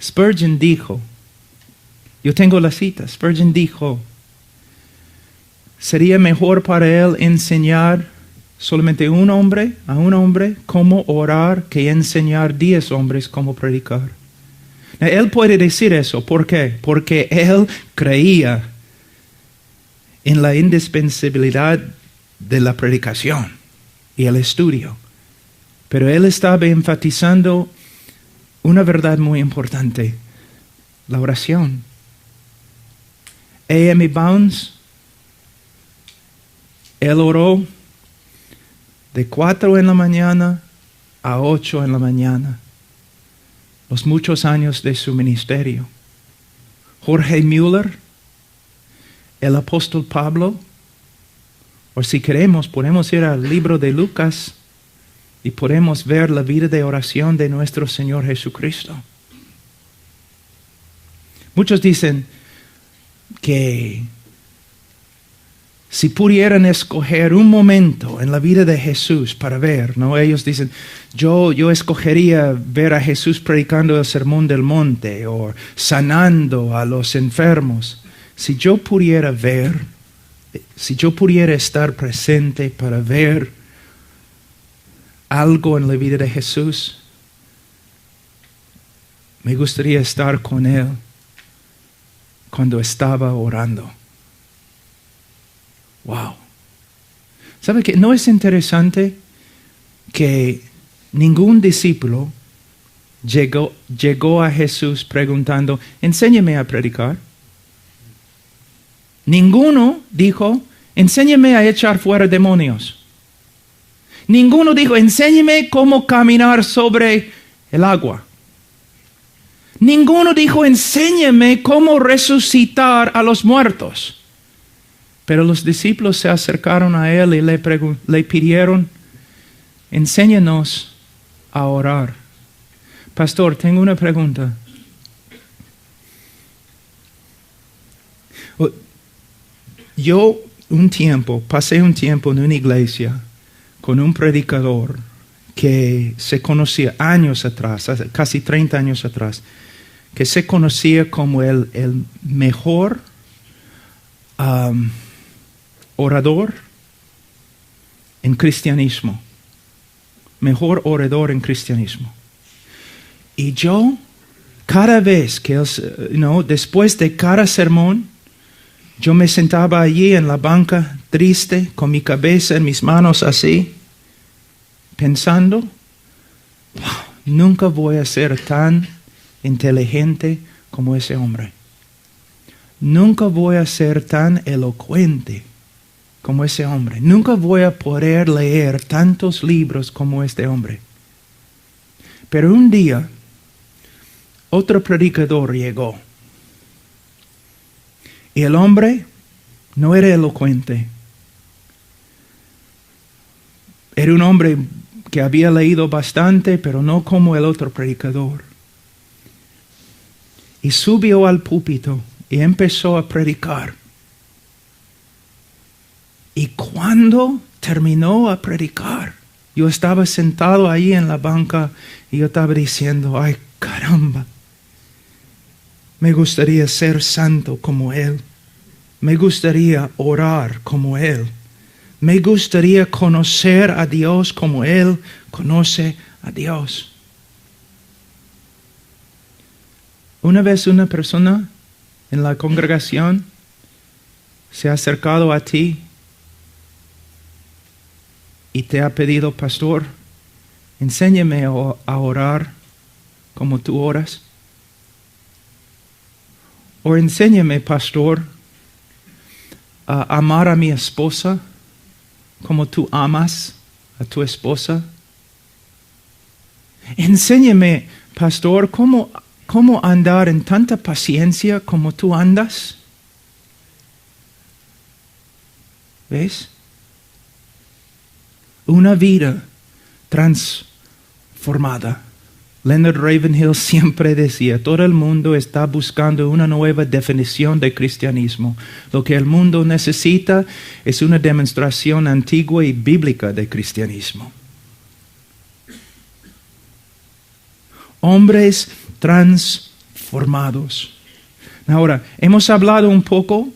Spurgeon dijo, yo tengo la cita, Spurgeon dijo, sería mejor para él enseñar solamente a un hombre cómo orar que enseñar 10 hombres cómo predicar. Él puede decir eso. ¿Por qué? Porque él creía en la indispensabilidad de la predicación y el estudio. Pero él estaba enfatizando una verdad muy importante, la oración. A.M. Bounds, él oró de 4 en la mañana a 8 en la mañana, los muchos años de su ministerio. Jorge Müller, el apóstol Pablo, o si queremos, podemos ir al libro de Lucas y podemos ver la vida de oración de nuestro Señor Jesucristo. Muchos dicen que si pudieran escoger un momento en la vida de Jesús para ver, ¿no? Ellos dicen, yo escogería ver a Jesús predicando el sermón del monte o sanando a los enfermos. Si yo pudiera ver, si yo pudiera estar presente para ver algo en la vida de Jesús, me gustaría estar con Él cuando estaba orando. Wow. ¿Sabe qué? ¿No es interesante que ningún discípulo llegó a Jesús preguntando, enséñame a predicar? Ninguno dijo, enséñame a echar fuera demonios. Ninguno dijo, enséñame cómo caminar sobre el agua. Ninguno dijo, enséñame cómo resucitar a los muertos. Pero los discípulos se acercaron a él y le pidieron, enséñanos a orar. Pastor, tengo una pregunta. Yo pasé un tiempo en una iglesia con un predicador que se conocía años atrás, casi 30 años atrás, que se conocía como el mejor orador en cristianismo. Mejor orador en cristianismo. Y yo, cada vez que después de cada sermón, yo me sentaba allí en la banca, triste, con mi cabeza en mis manos así, pensando, nunca voy a ser tan inteligente como ese hombre. Nunca voy a ser tan elocuente como ese hombre. Nunca voy a poder leer tantos libros como este hombre. Pero un día, otro predicador llegó. Y el hombre no era elocuente. Era un hombre que había leído bastante, pero no como el otro predicador. Y subió al púlpito y empezó a predicar. Y cuando terminó a predicar, yo estaba sentado ahí en la banca y yo estaba diciendo, ay caramba, me gustaría ser santo como Él. Me gustaría orar como Él. Me gustaría conocer a Dios como Él conoce a Dios. Una vez una persona en la congregación se ha acercado a ti y te ha pedido, pastor, enséñame a orar como tú oras. O enséñame, pastor, a amar a mi esposa como tú amas a tu esposa. Enséñame, pastor, cómo andar en tanta paciencia como tú andas. ¿Ves? Una vida transformada. Leonard Ravenhill siempre decía, todo el mundo está buscando una nueva definición de cristianismo. Lo que el mundo necesita es una demostración antigua y bíblica de cristianismo. Hombres transformados. Ahora, hemos hablado un poco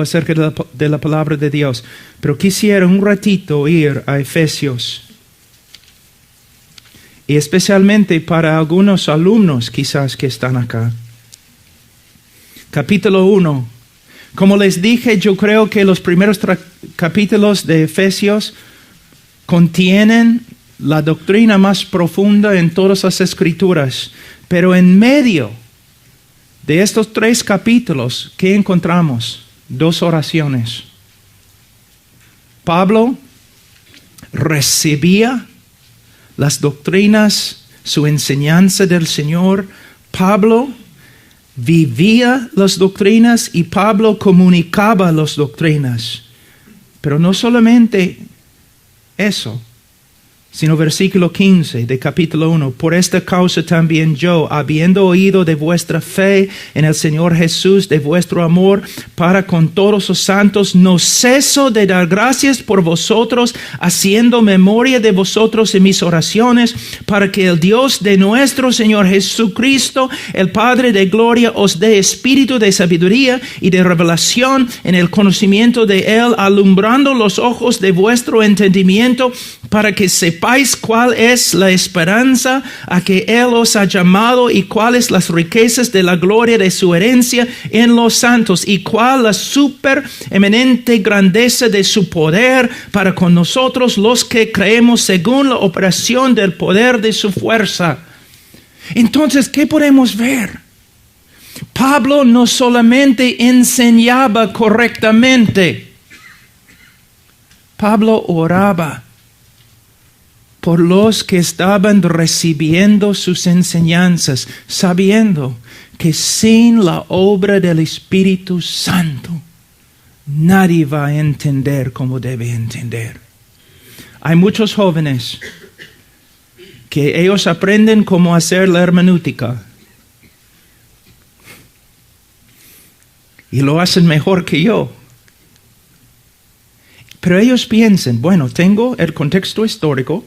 acerca de la palabra de Dios, pero quisiera un ratito ir a Efesios. Y especialmente para algunos alumnos quizás que están acá. Capítulo 1. Como les dije, yo creo que los primeros capítulos de Efesios contienen la doctrina más profunda en todas las escrituras. Pero en medio de estos 3 capítulos, ¿qué encontramos? 2 oraciones. Pablo recibía las doctrinas, su enseñanza del Señor. Pablo vivía las doctrinas y Pablo comunicaba las doctrinas. Pero no solamente eso, sino versículo 15 de capítulo 1. Por esta causa también yo, habiendo oído de vuestra fe en el Señor Jesús, de vuestro amor para con todos los santos, no ceso de dar gracias por vosotros, haciendo memoria de vosotros en mis oraciones, para que el Dios de nuestro Señor Jesucristo, el Padre de gloria, os dé espíritu de sabiduría y de revelación en el conocimiento de Él, alumbrando los ojos de vuestro entendimiento, para que sepáis cuál es la esperanza a que Él os ha llamado y cuáles las riquezas de la gloria de su herencia en los santos y cuál la supereminente grandeza de su poder para con nosotros los que creemos según la operación del poder de su fuerza. Entonces, ¿qué podemos ver? Pablo no solamente enseñaba correctamente, Pablo oraba por los que estaban recibiendo sus enseñanzas, sabiendo que sin la obra del Espíritu Santo, nadie va a entender como debe entender. Hay muchos jóvenes que ellos aprenden cómo hacer la hermenéutica y lo hacen mejor que yo. Pero ellos piensan, bueno, tengo el contexto histórico,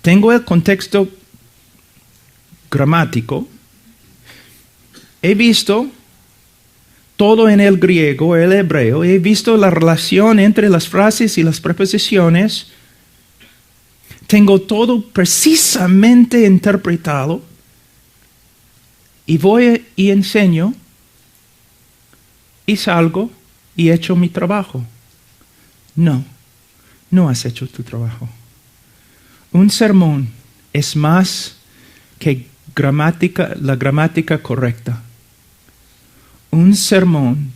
tengo el contexto gramático, he visto todo en el griego, el hebreo, he visto la relación entre las frases y las preposiciones, tengo todo precisamente interpretado y voy y enseño y salgo y he hecho mi trabajo. No, no has hecho tu trabajo. Un sermón es más que la gramática correcta. Un sermón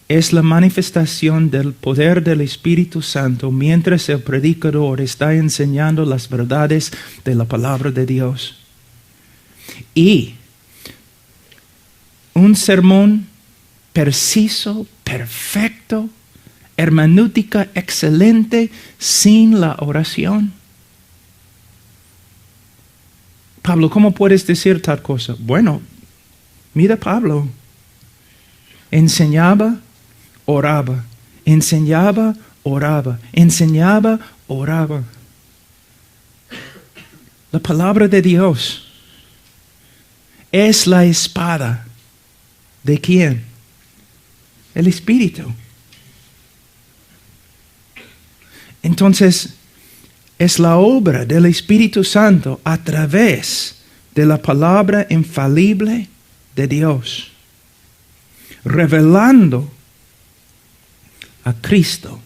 es la manifestación del poder del Espíritu Santo mientras el predicador está enseñando las verdades de la palabra de Dios. Y un sermón preciso, perfecto, hermenéutica excelente, sin la oración, Pablo, ¿cómo puedes decir tal cosa? Bueno, mira Pablo. Enseñaba, oraba. Enseñaba, oraba. Enseñaba, oraba. La palabra de Dios es la espada. ¿De quién? El Espíritu. Entonces, es la obra del Espíritu Santo a través de la palabra infalible de Dios, revelando a Cristo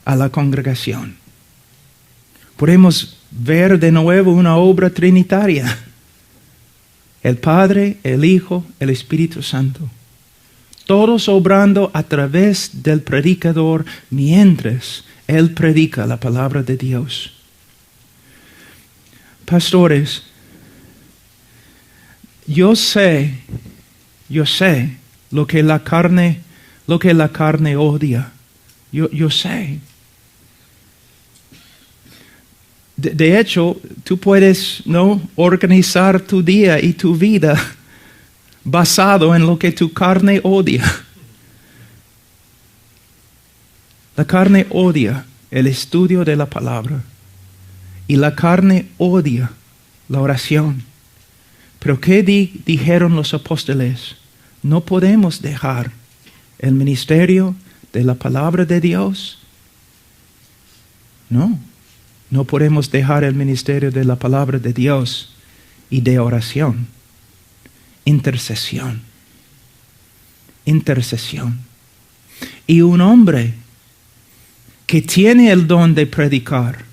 a la congregación. Podemos ver de nuevo una obra trinitaria. El Padre, el Hijo, el Espíritu Santo. Todos obrando a través del predicador mientras Él predica la palabra de Dios. Pastores, yo sé lo que la carne odia. Yo sé. De hecho, tú puedes organizar tu día y tu vida basado en lo que tu carne odia. La carne odia el estudio de la palabra y la carne odia la oración. Pero ¿qué dijeron los apóstoles? No podemos dejar el ministerio de la palabra de Dios. No podemos dejar el ministerio de la palabra de Dios y de oración. Intercesión. Y un hombre que tiene el don de predicar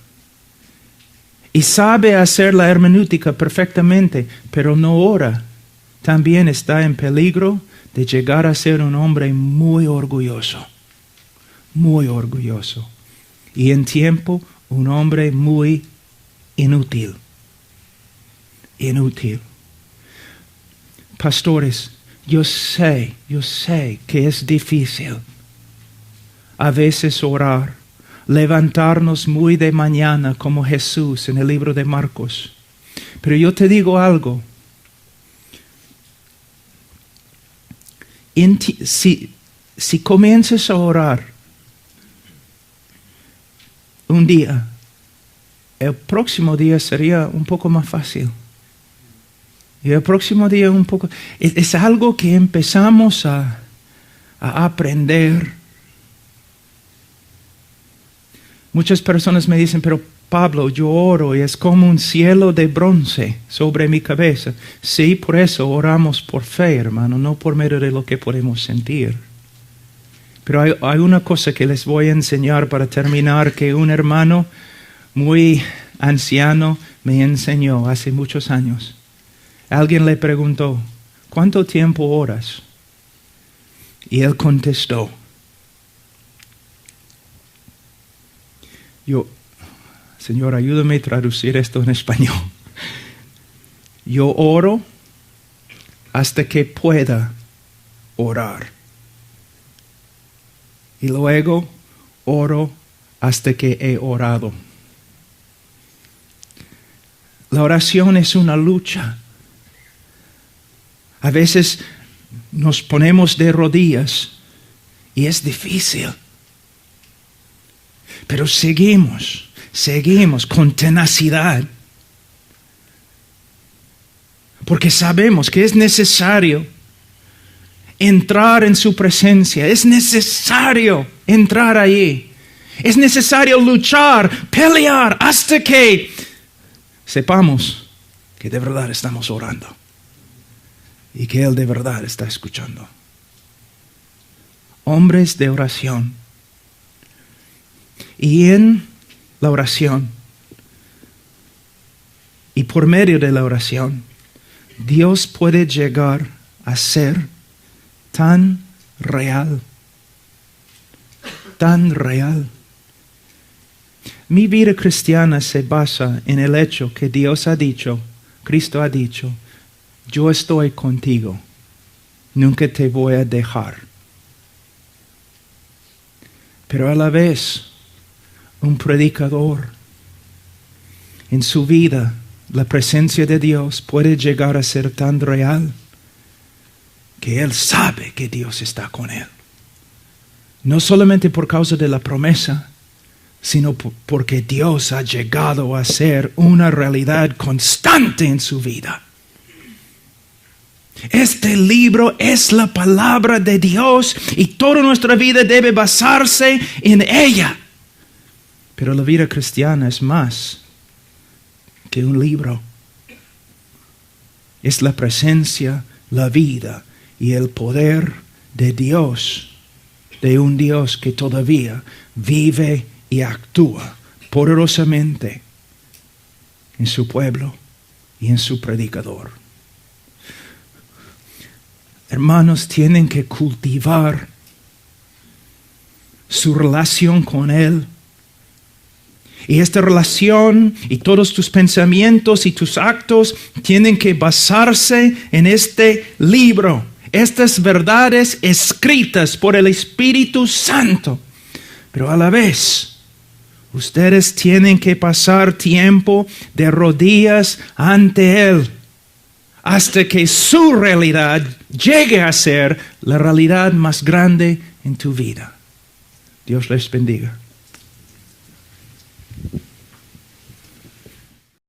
y sabe hacer la hermenéutica perfectamente, pero no ora, también está en peligro de llegar a ser un hombre muy orgulloso. Y en tiempo, un hombre muy inútil. Pastores, yo sé que es difícil a veces orar, levantarnos muy de mañana como Jesús en el libro de Marcos. Pero yo te digo algo. Si comienzas a orar un día, el próximo día sería un poco más fácil. Y el próximo día un poco... Es algo que empezamos a aprender. Muchas personas me dicen, pero Pablo, yo oro y es como un cielo de bronce sobre mi cabeza. Sí, por eso oramos por fe, hermano, no por medio de lo que podemos sentir. Pero hay una cosa que les voy a enseñar para terminar, que un hermano muy anciano me enseñó hace muchos años. Alguien le preguntó, ¿cuánto tiempo oras? Y él contestó, Señor, ayúdame a traducir esto en español. Yo oro hasta que pueda orar. Y luego oro hasta que he orado. La oración es una lucha. A veces nos ponemos de rodillas y es difícil. Pero seguimos con tenacidad. Porque sabemos que es necesario entrar en su presencia. Es necesario entrar allí. Es necesario luchar, pelear, hasta que sepamos que de verdad estamos orando. Y que Él de verdad está escuchando. Hombres de oración. Y en la oración, y por medio de la oración, Dios puede llegar a ser tan real. Mi vida cristiana se basa en el hecho que Dios ha dicho, Cristo ha dicho, yo estoy contigo, nunca te voy a dejar. Pero a la vez, un predicador en su vida la presencia de Dios puede llegar a ser tan real que él sabe que Dios está con él. No solamente por causa de la promesa, sino porque Dios ha llegado a ser una realidad constante en su vida. Este libro es la palabra de Dios y toda nuestra vida debe basarse en ella. Pero la vida cristiana es más que un libro. Es la presencia, la vida y el poder de Dios, de un Dios que todavía vive y actúa poderosamente en su pueblo y en su predicador. Hermanos, tienen que cultivar su relación con Él. Y esta relación y todos tus pensamientos y tus actos tienen que basarse en este libro. Estas verdades escritas por el Espíritu Santo. Pero a la vez, ustedes tienen que pasar tiempo de rodillas ante Él, hasta que su realidad llegue a ser la realidad más grande en tu vida. Dios les bendiga.